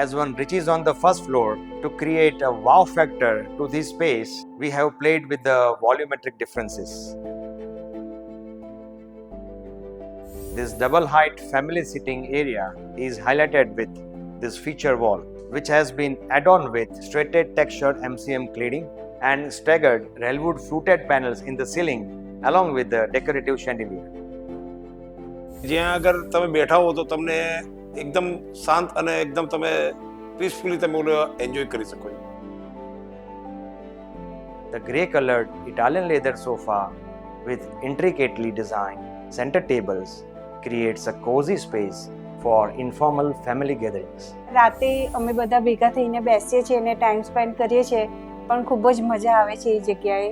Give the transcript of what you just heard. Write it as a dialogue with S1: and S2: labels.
S1: As one reaches on the first floor, to create a wow factor to this space, we have played with the volumetric differences. This double height family sitting area is highlighted with this feature wall, which has been add-on with straighted textured MCM cladding and staggered Railwood fluted panels in the ceiling along with the decorative chandelier.
S2: જ્યાં અગર તમે બેઠા હો તો તમને એકદમ શાંત અને એકદમ તમે પીસફુલી તમે એન્જોય કરી શકો છો.
S1: The grey colored Italian leather sofa with intricately designed center tables creates a cozy space for informal family gatherings.
S3: રાતે અમે બધા ભેગા થઈને બેસીએ છીએ અને ટાઈમ સ્પેન્ડ કરીએ છીએ પણ ખૂબ જ મજા આવે છે એ જગ્યાએ.